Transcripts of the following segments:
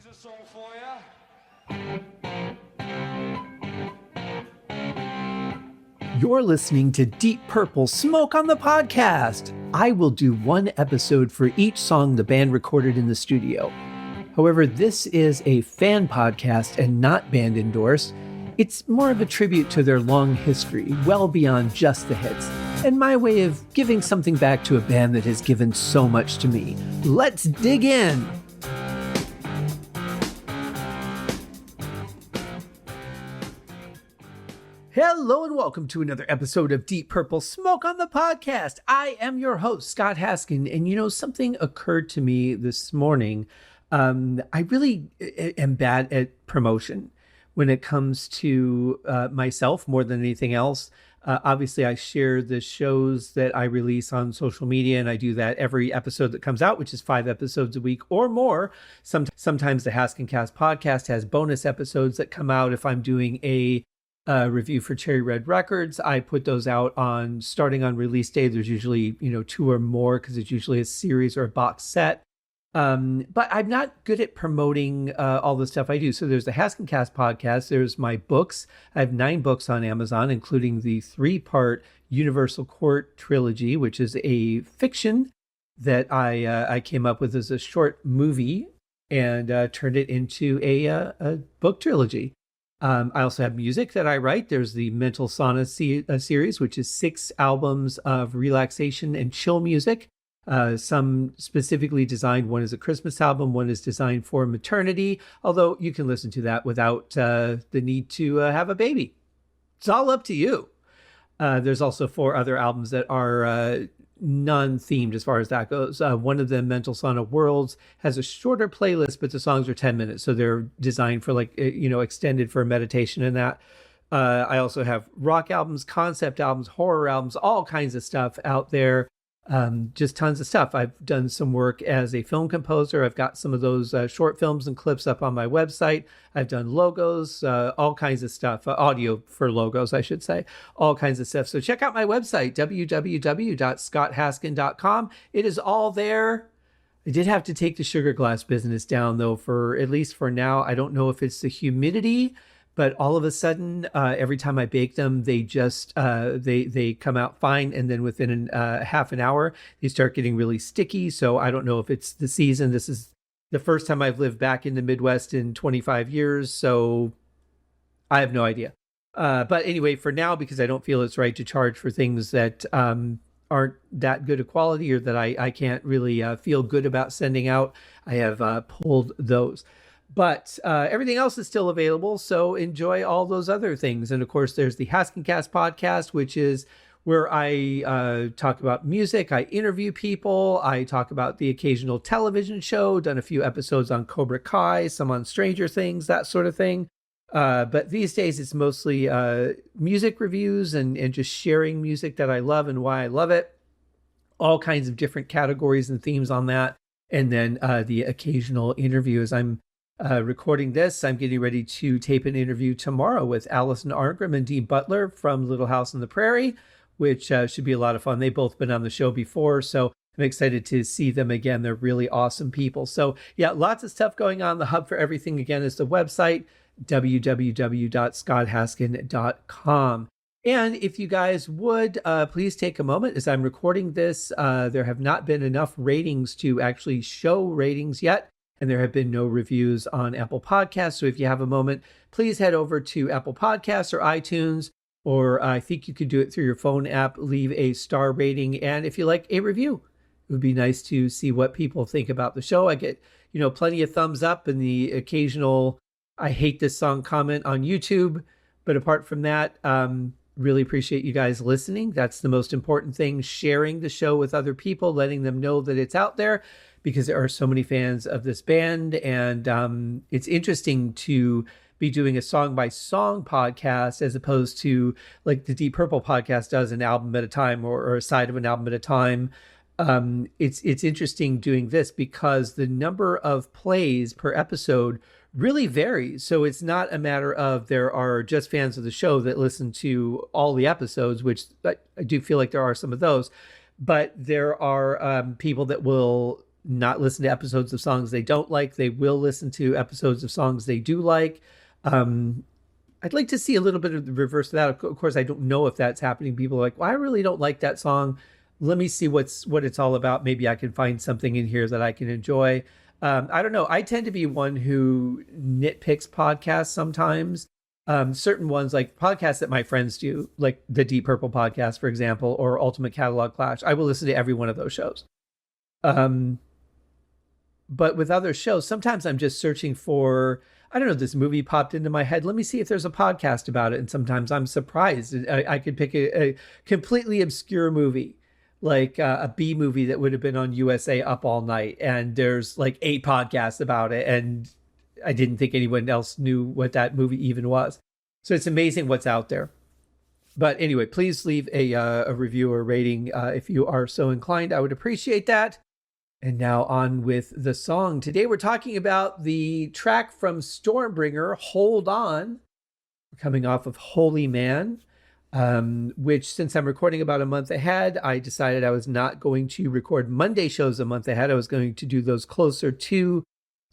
a song for you. You're listening to Deep Purple Smoke on the Podcast. I will do one episode for each song the band recorded in the studio. However, this is a fan podcast and not band endorsed. It's more of a tribute to their long history, well beyond just the hits, and my way of giving something back to a band that has given so much to me. Let's dig in! Hello and welcome to another episode of Deep Purple Smoke on the Podcast. I am your host, Scott Haskin, and you know, something occurred to me this morning. I really am bad at promotion when it comes to myself more than anything else. Obviously, I share the shows that I release on social media, and I do that every episode that comes out, which is 5 episodes a week or more. Sometimes the Haskin Cast podcast has bonus episodes that come out if I'm doing a review for Cherry Red Records. I put those out starting on release day. There's usually, 2 or more because it's usually a series or a box set. But I'm not good at promoting all the stuff I do. So there's the Haskin Cast podcast. There's my books. I have 9 books on Amazon, including the 3-part Universal Court trilogy, which is a fiction that I came up with as a short movie and turned it into a book trilogy. I also have music that I write. There's the Mental Sauna series, which is 6 albums of relaxation and chill music. Some specifically designed. One is a Christmas album. One is designed for maternity, although you can listen to that without the need to have a baby. It's all up to you. There's also 4 other albums that are non-themed as far as that goes. One of them, Mental Sauna Worlds, has a shorter playlist, but the songs are 10 minutes. So they're designed for extended for meditation and that. I also have rock albums, concept albums, horror albums, all kinds of stuff out there. Just tons of stuff. I've done some work as a film composer. I've got some of those short films and clips up on my website. I've done logos, all kinds of stuff, audio for logos, I should say, all kinds of stuff. So check out my website, www.scotthaskin.com. It is all there. I did have to take the sugar glass business down, though, for at least for now. I don't know if it's the humidity, but all of a sudden, every time I bake them, they just they come out fine, and then within half an hour, they start getting really sticky. So I don't know if it's the season. This is the first time I've lived back in the Midwest in 25 years, so I have no idea. But anyway, for now, because I don't feel it's right to charge for things that aren't that good a quality or that I can't really feel good about sending out, I have pulled those. But everything else is still available, so enjoy all those other things. And of course, there's the Haskin Cast podcast, which is where I talk about music. I interview people. I talk about the occasional television show, done a few episodes on Cobra Kai, some on Stranger Things, that sort of thing. But these days, it's mostly music reviews and just sharing music that I love and why I love it. All kinds of different categories and themes on that. And then the occasional interview. As I'm recording this, I'm getting ready to tape an interview tomorrow with Allison Arngrim and Dean Butler from Little House on the Prairie, which should be a lot of fun. They've both been on the show before, so I'm excited to see them again. They're really awesome people. So yeah, lots of stuff going on. The hub for everything, again, is the website, www.scotthaskin.com. And if you guys would, please take a moment. As I'm recording this, there have not been enough ratings to actually show ratings yet. And there have been no reviews on Apple Podcasts. So if you have a moment, please head over to Apple Podcasts or iTunes, or I think you could do it through your phone app, leave a star rating. And if you like, a review. It would be nice to see what people think about the show. I get, plenty of thumbs up and the occasional, I hate this song comment on YouTube. But apart from that, really appreciate you guys listening. That's the most important thing, sharing the show with other people, letting them know that it's out there, because there are so many fans of this band. And it's interesting to be doing a song by song podcast as opposed to like the Deep Purple podcast does, an album at a time or a side of an album at a time. It's interesting doing this because the number of plays per episode really varies. So it's not a matter of there are just fans of the show that listen to all the episodes, which I do feel like there are some of those, but there are people that will not listen to episodes of songs they don't like. They will listen to episodes of songs they do like. I'd like to see a little bit of the reverse of that. Of course, I don't know if that's happening. People are like, well, I really don't like that song. Let me see what it's all about. Maybe I can find something in here that I can enjoy. I don't know. I tend to be one who nitpicks podcasts sometimes. Certain ones, like podcasts that my friends do, like the Deep Purple podcast, for example, or Ultimate Catalog Clash. I will listen to every one of those shows. But with other shows, sometimes I'm just searching for, I don't know, this movie popped into my head. Let me see if there's a podcast about it. And sometimes I'm surprised. I could pick a completely obscure movie, like a B movie that would have been on USA Up All Night. And there's like 8 podcasts about it. And I didn't think anyone else knew what that movie even was. So it's amazing what's out there. But anyway, please leave a review or rating if you are so inclined. I would appreciate that. And now on with the song. Today we're talking about the track from Stormbringer, Hold On, coming off of Holy Man, which, since I'm recording about a month ahead, I decided I was not going to record Monday shows a month ahead. I was going to do those closer to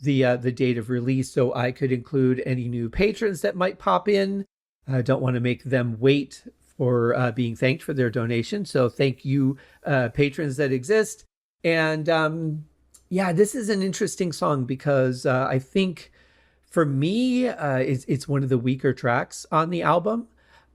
the date of release so I could include any new patrons that might pop in. I don't want to make them wait for being thanked for their donation. So thank you, patrons that exist. And this is an interesting song because I think for me, it's one of the weaker tracks on the album.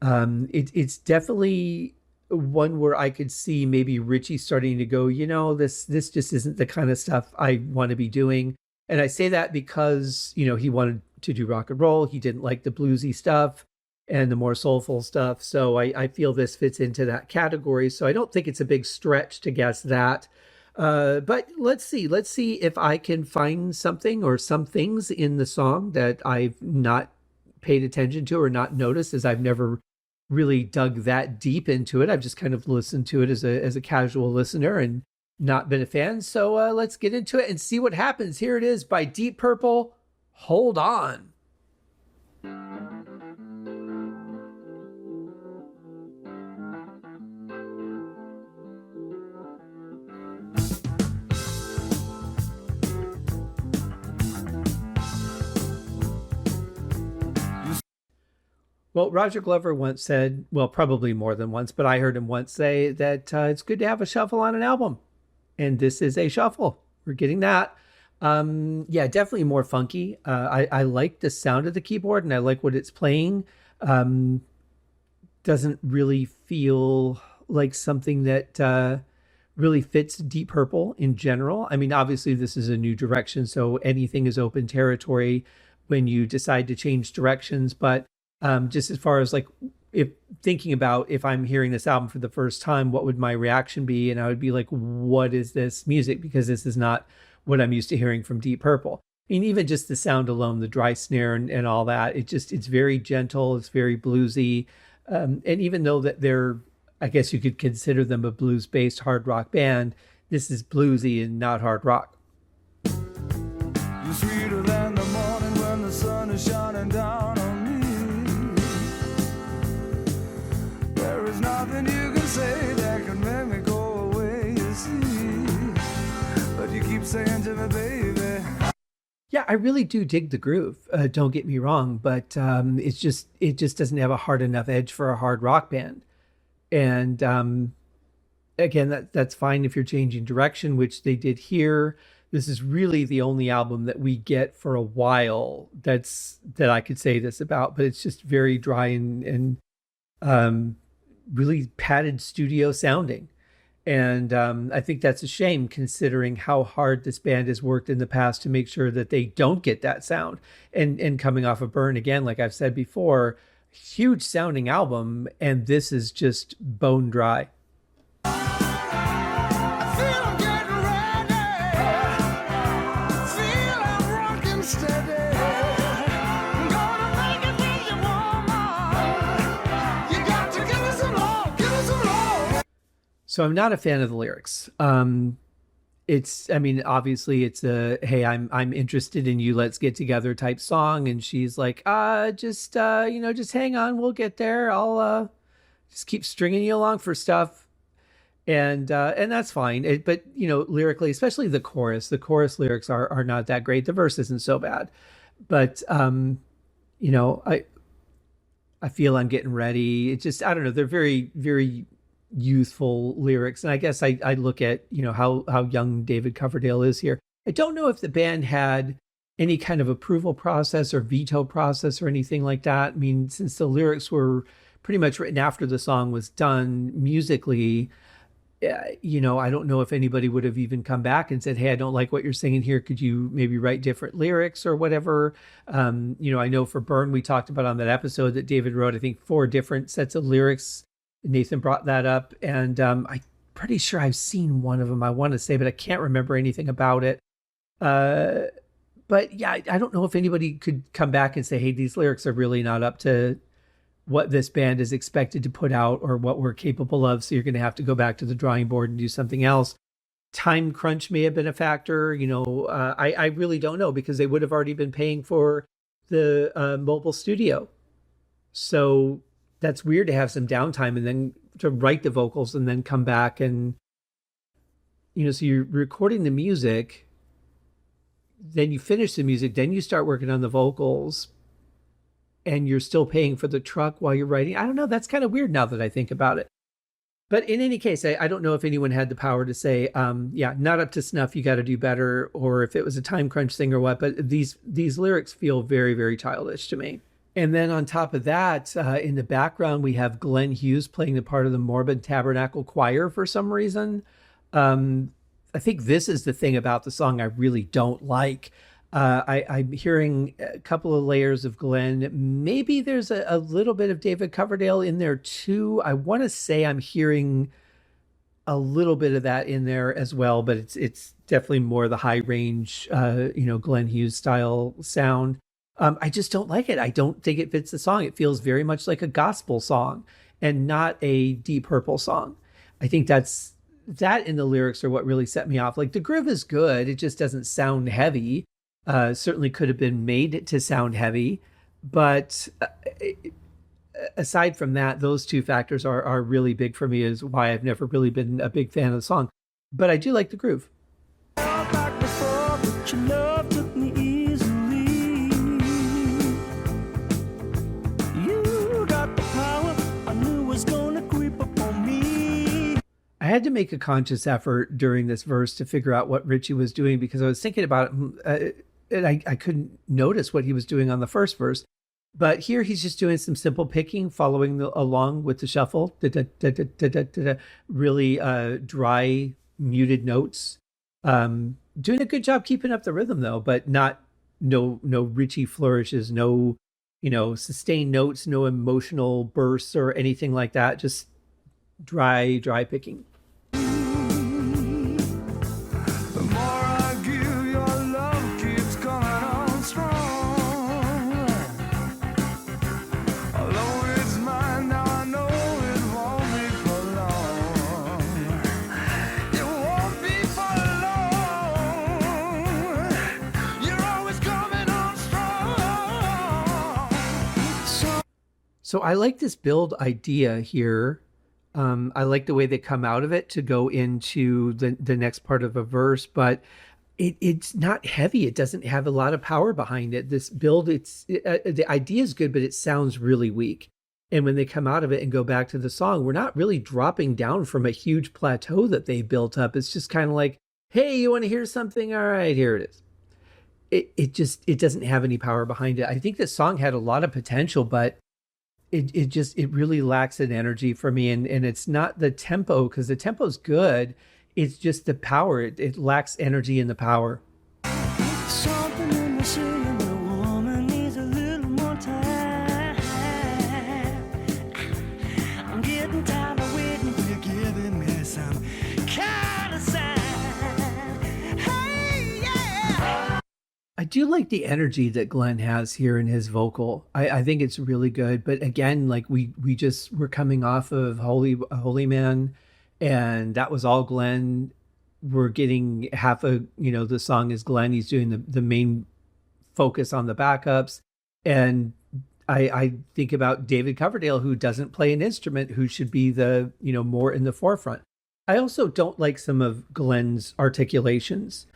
It's definitely one where I could see maybe Richie starting to go, this just isn't the kind of stuff I want to be doing. And I say that because, he wanted to do rock and roll. He didn't like the bluesy stuff and the more soulful stuff. So I feel this fits into that category. So I don't think it's a big stretch to guess that. But let's see if I can find something or some things in the song that I've not paid attention to or not noticed, as I've never really dug that deep into it. I've just kind of listened to it as a casual listener and not been a fan. So let's get into it and see what happens. Here it is by Deep Purple, Hold On. Well, Roger Glover once said, well, probably more than once, but I heard him once say that it's good to have a shuffle on an album. And this is a shuffle. We're getting that. Definitely more funky. I like the sound of the keyboard and I like what it's playing. Doesn't really feel like something that really fits Deep Purple in general. I mean, obviously this is a new direction, so anything is open territory when you decide to change directions. But just as far as like, if thinking about if I'm hearing this album for the first time, what would my reaction be? And I would be like, what is this music? Because this is not what I'm used to hearing from Deep Purple. I mean, even just the sound alone, the dry snare and all that, it's very gentle. It's very bluesy. And even though that I guess you could consider them a blues-based hard rock band, this is bluesy and not hard rock. You're sweeter than the morning when the sun is shining down on me. There is nothing you can say that can make me go away, you see. But you keep saying to me, baby. Yeah, I really do dig the groove. Don't get me wrong, but it just doesn't have a hard enough edge for a hard rock band. And again, that's fine if you're changing direction, which they did here. This is really the only album that we get for a while that I could say this about, but it's just very dry and really padded studio sounding. And I think that's a shame considering how hard this band has worked in the past to make sure that they don't get that sound. And coming off of Burn, again, like I've said before, huge sounding album, and this is just bone dry. So I'm not a fan of the lyrics. Obviously it's a, hey, I'm interested in you, let's get together type song. And she's like, just hang on, we'll get there. I'll just keep stringing you along for stuff. And that's fine. But lyrically, especially the chorus lyrics are not that great. The verse isn't so bad, but you know, I feel I'm getting ready. It just, I don't know. They're very, very youthful lyrics. And I guess I look at, how young David Coverdale is here. I don't know if the band had any kind of approval process or veto process or anything like that. I mean, since the lyrics were pretty much written after the song was done musically, I don't know if anybody would have even come back and said, "Hey, I don't like what you're singing here. Could you maybe write different lyrics or whatever?" I know for Burn, we talked about on that episode that David wrote, I think, 4 different sets of lyrics. Nathan brought that up, and I'm pretty sure I've seen one of them, I want to say, but I can't remember anything about it. But yeah, I don't know if anybody could come back and say, "Hey, these lyrics are really not up to what this band is expected to put out or what we're capable of. So you're going to have to go back to the drawing board and do something else." Time crunch may have been a factor. I really don't know, because they would have already been paying for the mobile studio. So that's weird to have some downtime and then to write the vocals and then come back and, so you're recording the music, then you finish the music, then you start working on the vocals, and you're still paying for the truck while you're writing. I don't know. That's kind of weird now that I think about it. But in any case, I don't know if anyone had the power to say, not up to snuff, you got to do better, or if it was a time crunch thing or what. But these lyrics feel very, very childish to me. And then on top of that, in the background, we have Glenn Hughes playing the part of the Morbid Tabernacle Choir for some reason. I think this is the thing about the song I really don't like. I'm hearing a couple of layers of Glenn. Maybe there's a little bit of David Coverdale in there too. I want to say I'm hearing a little bit of that in there as well, but it's definitely more the high range, Glenn Hughes style sound. I just don't like it. I don't think it fits the song. It feels very much like a gospel song and not a Deep Purple song. I think that in the lyrics are what really set me off. Like, the groove is good. It just doesn't sound heavy. Certainly could have been made to sound heavy, but aside from that, those 2 factors are really big for me, is why I've never really been a big fan of the song. But I do like the groove. I had to make a conscious effort during this verse to figure out what Richie was doing, because I was thinking about it, and I couldn't notice what he was doing on the first verse. But here he's just doing some simple picking, following along with the shuffle, really dry, muted notes. Doing a good job keeping up the rhythm, though, but no Richie flourishes, no sustained notes, no emotional bursts or anything like that. Just dry picking. So I like this build idea here. I like the way they come out of it to go into the next part of a verse, but it's not heavy. It doesn't have a lot of power behind it. This build, the idea is good, but it sounds really weak. And when they come out of it and go back to the song, we're not really dropping down from a huge plateau that they built up. It's just kind of like, "Hey, you want to hear something? All right, here it is." It doesn't have any power behind it. I think this song had a lot of potential, but it really lacks an energy for me. And it's not the tempo, because the tempo's good. It's just the power. It lacks energy in the power. Something in the saying the woman needs a little more time. I'm getting tired of waiting for you giving me some kind of sign. Hey, yeah. I do like the energy that Glenn has here in his vocal. I think it's really good. But again, like we're coming off of Holy Man, and that was all Glenn. We're getting half of, the song is Glenn. He's doing the main focus on the backups. And I think about David Coverdale, who doesn't play an instrument, who should be the, more in the forefront. I also don't like some of Glenn's articulations.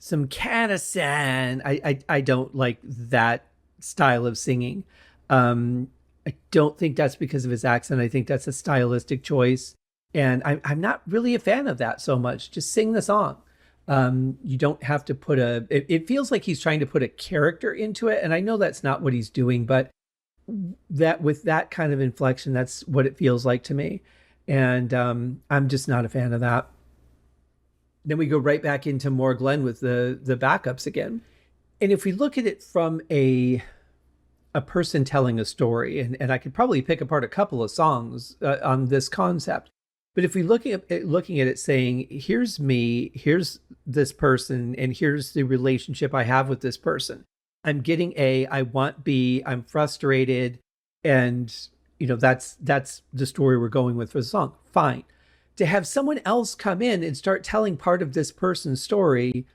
Some Canison. I don't like that style of singing. I don't think that's because of his accent. I think that's a stylistic choice. And I'm not really a fan of that so much. Just sing the song. You don't have to put it feels like he's trying to put a character into it. And I know that's not what he's doing, but that with that kind of inflection, that's what it feels like to me. And I'm just not a fan of that. Then we go right back into more Glenn with the backups again. And if we look at it from a person telling a story, and I could probably pick apart a couple of songs on this concept. But if we looking at it saying, here's me, here's this person, and here's the relationship I have with this person. I'm getting A, I want B, I'm frustrated, and that's the story we're going with for the song. Fine. To have someone else come in and start telling part of this person's story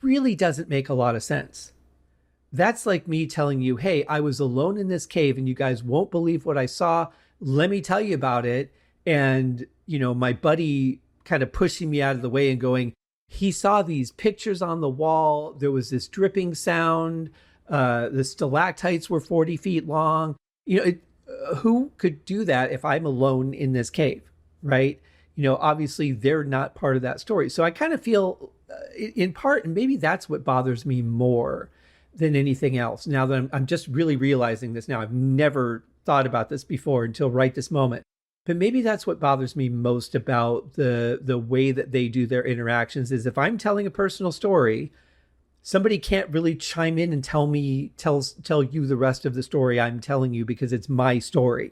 really doesn't make a lot of sense. That's like me telling you, hey, I was alone in this cave and you guys won't believe what I saw. Let me tell you about it. And, my buddy kind of pushing me out of the way and going, he saw these pictures on the wall. There was this dripping sound. The stalactites were 40 feet long. Who could do that if I'm alone in this cave, right? Obviously they're not part of that story. So I kind of feel in part, and maybe that's what bothers me more than anything else. Now that I'm just really realizing this now, I've never thought about this before until right this moment. But maybe that's what bothers me most about the way that they do their interactions is if I'm telling a personal story, somebody can't really chime in and tell you the rest of the story I'm telling you because it's my story.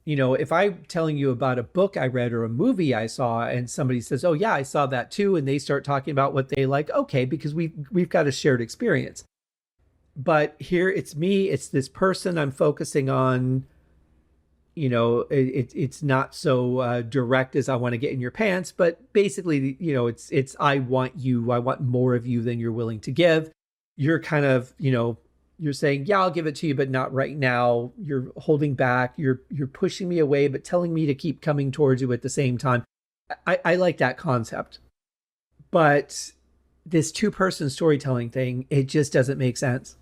If I'm telling you about a book I read or a movie I saw and somebody says, oh yeah, I saw that too. And they start talking about what they like. Okay, because we've got a shared experience. But here it's me, it's this person I'm focusing on. It's not so direct as I want to get in your pants, but basically, it's I want more of you than you're willing to give. You're kind of, you're saying, yeah, I'll give it to you, but not right now. You're holding back. You're pushing me away, but telling me to keep coming towards you at the same time. I like that concept. But this two-person storytelling thing, it just doesn't make sense.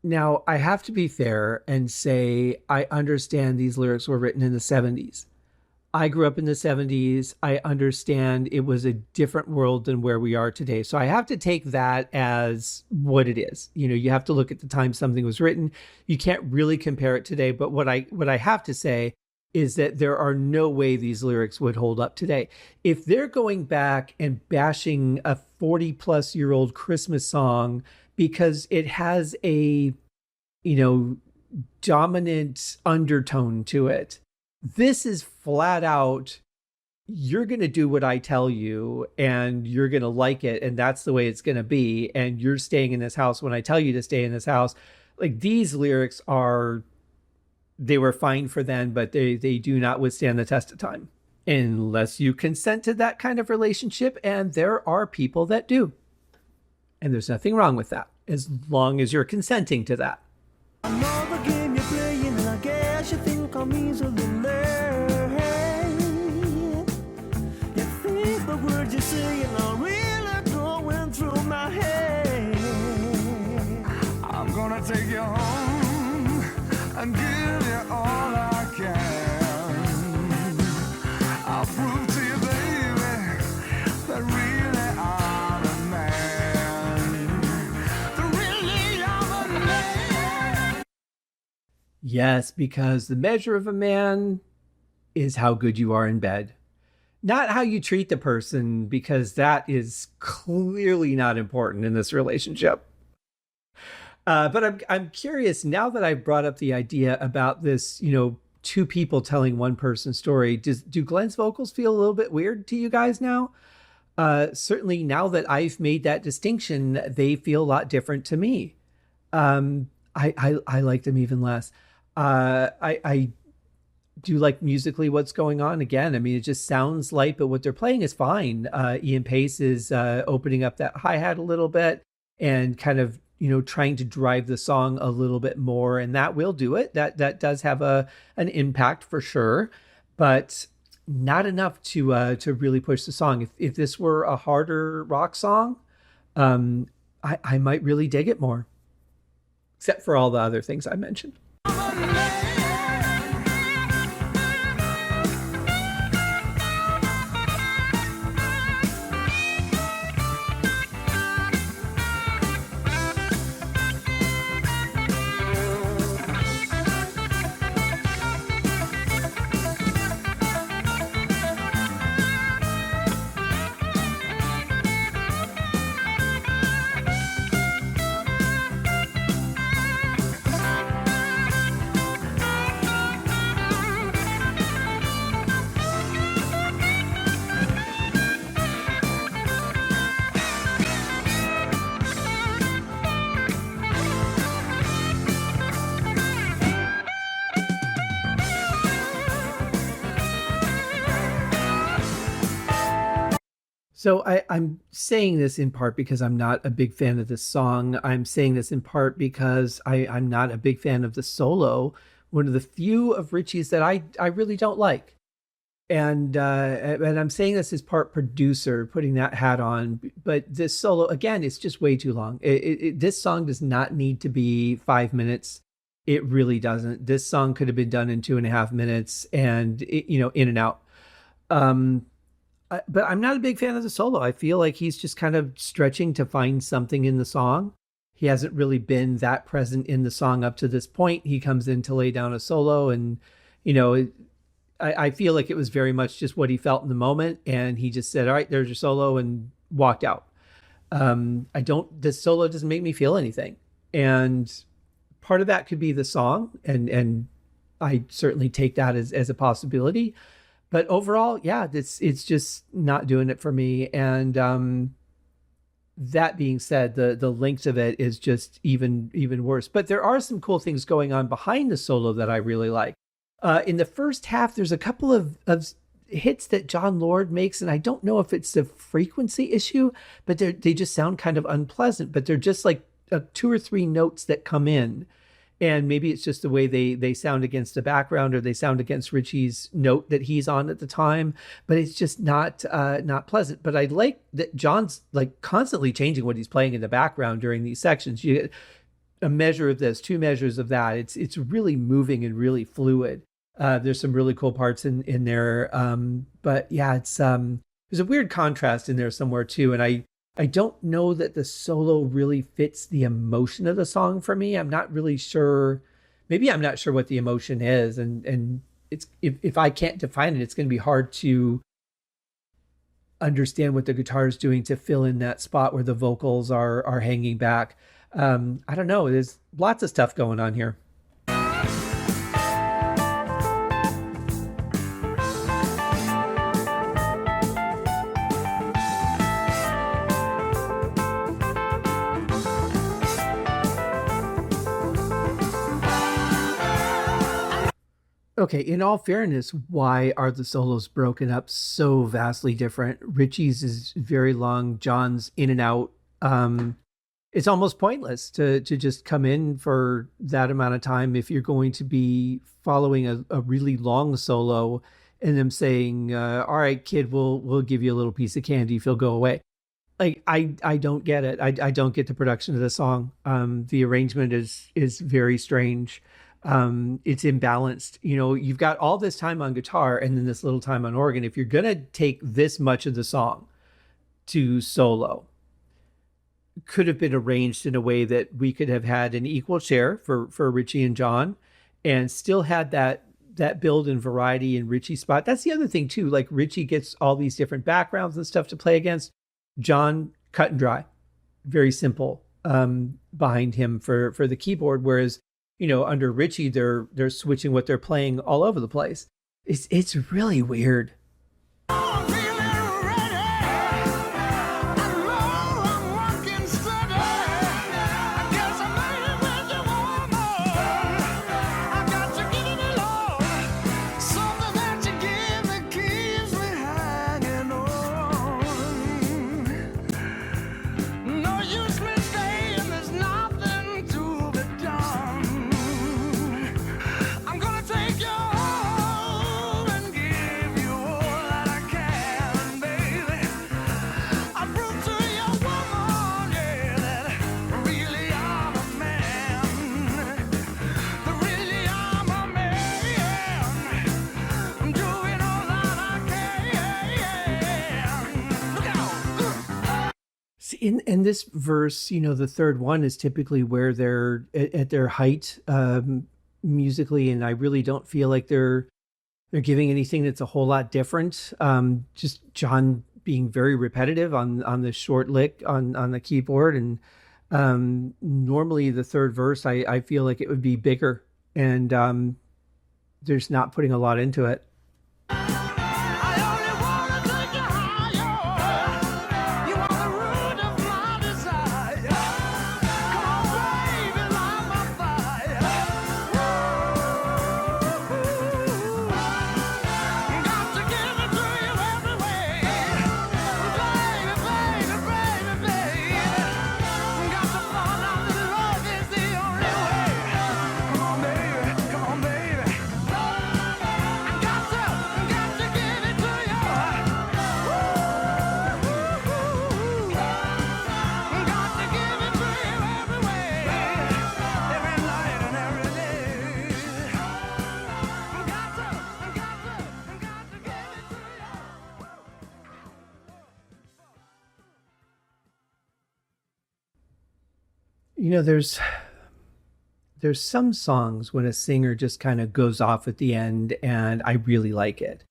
Now, I have to be fair and say I understand these lyrics were written in the 70s. I grew up in the 70s. I understand it was a different world than where we are today. So I have to take that as what it is. You have to look at the time something was written. You can't really compare it today. But what I have to say is that there are no way these lyrics would hold up today. If they're going back and bashing a 40-plus-year-old Christmas song because it has a, dominant undertone to it. This is flat out, you're going to do what I tell you and you're going to like it. And that's the way it's going to be. And you're staying in this house when I tell you to stay in this house. Like these lyrics they were fine for then, but they do not withstand the test of time unless you consent to that kind of relationship. And there are people that do. And there's nothing wrong with that, as long as you're consenting to that. Another game you're playing, and I guess you think I'm easily led. You think the words you're saying are really going through my head. I'm gonna take you home and give you all I can. I'll prove to you, baby, that really I'm a man. Really I'm a man. Yes, because the measure of a man is how good you are in bed. Not how you treat the person, because that is clearly not important in this relationship. But I'm curious, now that I've brought up the idea about this, two people telling one person's story, do Glenn's vocals feel a little bit weird to you guys now? Certainly now that I've made that distinction, they feel a lot different to me. I like them even less. I do you like musically what's going on? Again, I mean, it just sounds light, but what they're playing is fine. Ian Pace is opening up that hi-hat a little bit and kind of, trying to drive the song a little bit more, and that will do it. That does have an impact for sure, but not enough to really push the song. If this were a harder rock song, I might really dig it more, except for all the other things I mentioned. So I'm saying this in part because I'm not a big fan of this song. I'm saying this in part because I'm not a big fan of the solo, one of the few of Ritchie's that I really don't like. And I'm saying this as part producer, putting that hat on. But this solo, again, it's just way too long. This song does not need to be 5 minutes. It really doesn't. This song could have been done in 2.5 minutes and, in and out. But I'm not a big fan of the solo. I feel like he's just kind of stretching to find something in the song. He hasn't really been that present in the song up to this point. He comes in to lay down a solo, and, I feel like it was very much just what he felt in the moment. And he just said, all right, there's your solo, and walked out. This solo doesn't make me feel anything. And part of that could be the song. And I certainly take that as a possibility. But overall, yeah, it's just not doing it for me. And that being said, the length of it is just even worse. But there are some cool things going on behind the solo that I really like. In the first half, there's a couple of hits that Jon Lord makes, and I don't know if it's a frequency issue, but they just sound kind of unpleasant. But they're just like 2 or 3 notes that come in. And maybe it's just the way they sound against the background, or they sound against Ritchie's note that he's on at the time, but it's just not pleasant. But I like that Jon's like constantly changing what he's playing in the background during these sections. You get a measure of this, 2 measures of that. It's really moving and really fluid. There's some really cool parts in there. But yeah, there's a weird contrast in there somewhere too. And I don't know that the solo really fits the emotion of the song for me. I'm not really sure. Maybe I'm not sure what the emotion is. And it's if I can't define it, it's going to be hard to understand what the guitar is doing to fill in that spot where the vocals are hanging back. I don't know. There's lots of stuff going on here. Okay, in all fairness, why are the solos broken up so vastly different? Ritchie's is very long, Jon's in and out. It's almost pointless to just come in for that amount of time if you're going to be following a really long solo and them saying, all right, kid, we'll give you a little piece of candy if you'll go away. Like, I don't get it. I don't get the production of the song. The arrangement is very strange. It's imbalanced. You've got all this time on guitar and then this little time on organ. If you're going to take this much of the song to solo, could have been arranged in a way that we could have had an equal share for Ritchie and Jon, and still had that build and variety in Ritchie's spot. That's the other thing too. Like, Ritchie gets all these different backgrounds and stuff to play against. Jon, cut and dry, very simple, behind him for the keyboard. Whereas, under Ritchie, they're switching what they're playing all over the place. It's really weird. in this verse, the third one is typically where they're at their height musically, and I really don't feel like they're giving anything that's a whole lot different. Just John being very repetitive on the short lick on the keyboard, and normally the third verse I feel like it would be bigger, and there's not putting a lot into it. I only wanna take you higher. You are the root of my desire. Come on, baby, light my fire. Ooh, got to give it to you every way. Baby, baby, baby, baby. Got to find out that love is the only way. Come on, baby, come on, baby. Got to give it to you. Got to give it to you every way, every night and every day. Got to give it to There's some songs when a singer just kind of goes off at the end, and I really like it.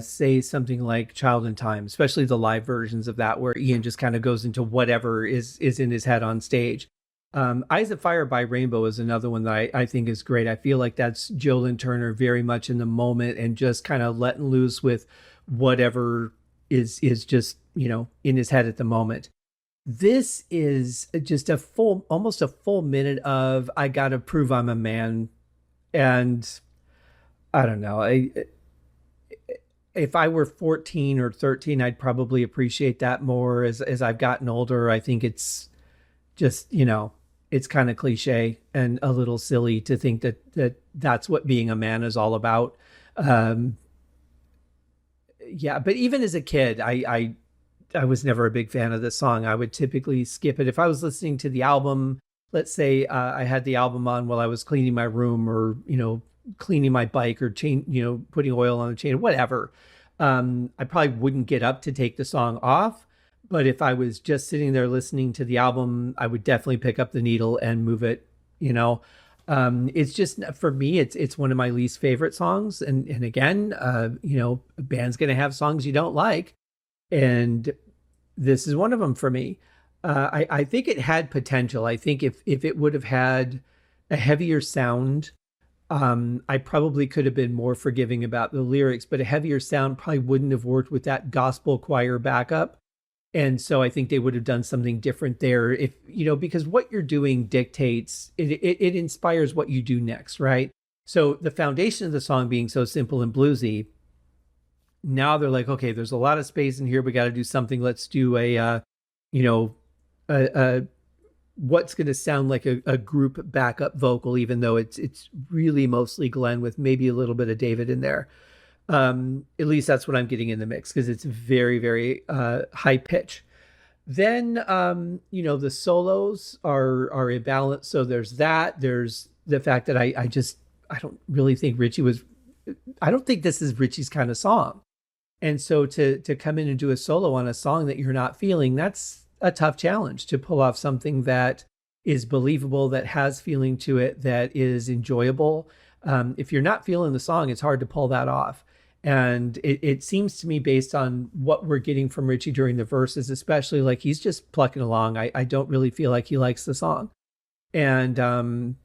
Say something like Child in Time, especially the live versions of that, where Ian just kind of goes into whatever is in his head on stage. Eyes of Fire by Rainbow is another one that I think is great. I feel like that's Joe Lynn Turner very much in the moment and just kind of letting loose with whatever is just, in his head at the moment. This is just almost a full minute of I gotta prove I'm a man, and I don't know. If I were 14 or 13, I'd probably appreciate that more. As I've gotten older, I think it's just, it's kind of cliche and a little silly to think that's what being a man is all about. Yeah, but even as a kid, I was never a big fan of this song. I would typically skip it. If I was listening to the album, let's say I had the album on while I was cleaning my room, or, cleaning my bike, or putting oil on the chain, whatever. I probably wouldn't get up to take the song off. But if I was just sitting there listening to the album, I would definitely pick up the needle and move it, It's just, for me, it's one of my least favorite songs. And again, a band's going to have songs you don't like. And this is one of them for me. I think it had potential. I think if it would have had a heavier sound, I probably could have been more forgiving about the lyrics, but a heavier sound probably wouldn't have worked with that gospel choir backup. And so I think they would have done something different there, if, because what you're doing dictates, it inspires what you do next, right? So the foundation of the song being so simple and bluesy, now they're like, okay, there's a lot of space in here. We got to do something. Let's do a what's going to sound like a group backup vocal, even though it's really mostly Glenn with maybe a little bit of David in there. At least that's what I'm getting in the mix, because it's very, very high pitch. Then, the solos are imbalanced. So there's that. There's the fact that I don't really think I don't think this is Richie's kind of song. And so to come in and do a solo on a song that you're not feeling, that's a tough challenge, to pull off something that is believable, that has feeling to it, that is enjoyable. If you're not feeling the song, it's hard to pull that off. And it seems to me, based on what we're getting from Richie during the verses, especially, like he's just plucking along. I don't really feel like he likes the song. And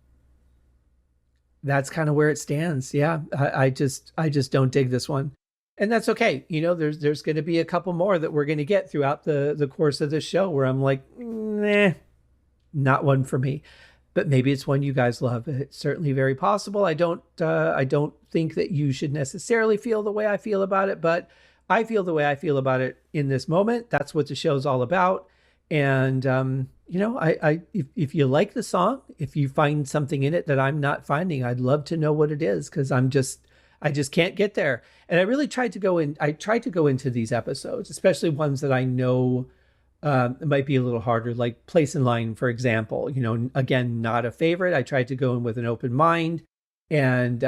that's kind of where it stands. Yeah, I just don't dig this one. And that's okay. There's going to be a couple more that we're going to get throughout the course of this show where I'm like, nah, not one for me. But maybe it's one you guys love. It's certainly very possible. I don't think that you should necessarily feel the way I feel about it, but I feel the way I feel about it in this moment. That's what the show's all about. And if you like the song, if you find something in it that I'm not finding, I'd love to know what it is, because I just can't get there. And I really tried to go into these episodes, especially ones that I know it might be a little harder, like Place in Line, for example. Again, not a favorite. I tried to go in with an open mind. And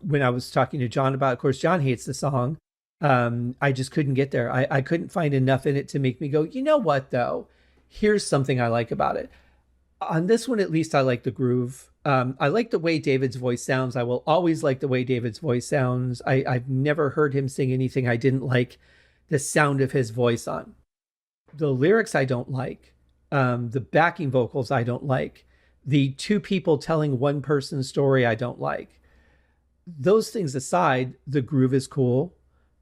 when I was talking to John about it, of course, John hates the song. I just couldn't get there. I couldn't find enough in it to make me go, you know what, though? Here's something I like about it. On this one, at least, I like the groove. I like the way David's voice sounds. I will always like the way David's voice sounds. I've never heard him sing anything I didn't like the sound of his voice on. The lyrics I don't like. The backing vocals I don't like. The two people telling one person's story I don't like. Those things aside, the groove is cool.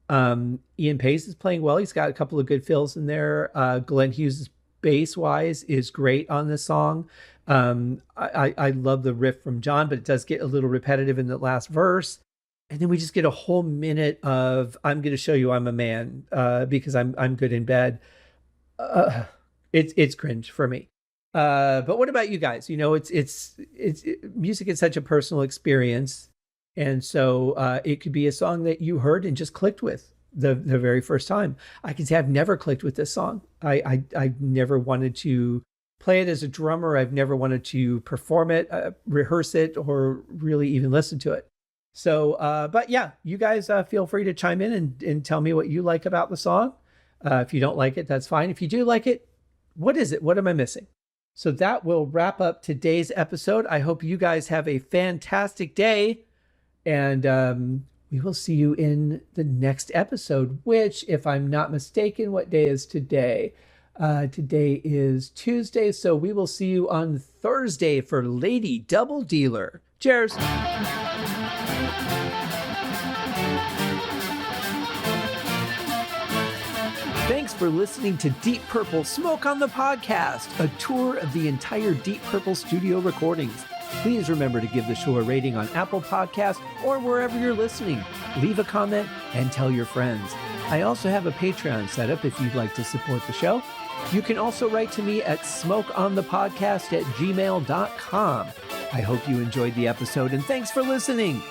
Ian Pace is playing well. He's got a couple of good fills in there. Glenn Hughes' bass-wise is great on this song. I love the riff from John, but it does get a little repetitive in the last verse. And then we just get a whole minute of "I'm going to show you I'm a man because I'm good in bed." It's cringe for me. But what about you guys? You know, it's music is such a personal experience, and so it could be a song that you heard and just clicked with the very first time. I can say I've never clicked with this song. I've never wanted to play it as a drummer. I've never wanted to perform it, rehearse it, or really even listen to it. So, but yeah, you guys feel free to chime in and tell me what you like about the song. If you don't like it, that's fine. If you do like it, what is it? What am I missing? So that will wrap up today's episode. I hope you guys have a fantastic day, and we will see you in the next episode, which, if I'm not mistaken, what day is today? Today is Tuesday, so we will see you on Thursday for Lady Double Dealer. Cheers. Thanks for listening to Deep Purple Smoke on the Podcast, a tour of the entire Deep Purple studio recordings. Please remember to give the show a rating on Apple Podcasts or wherever you're listening. Leave a comment and tell your friends. I also have a Patreon set up if you'd like to support the show. You can also write to me at smokeonthepodcast@gmail.com. I hope you enjoyed the episode, and thanks for listening.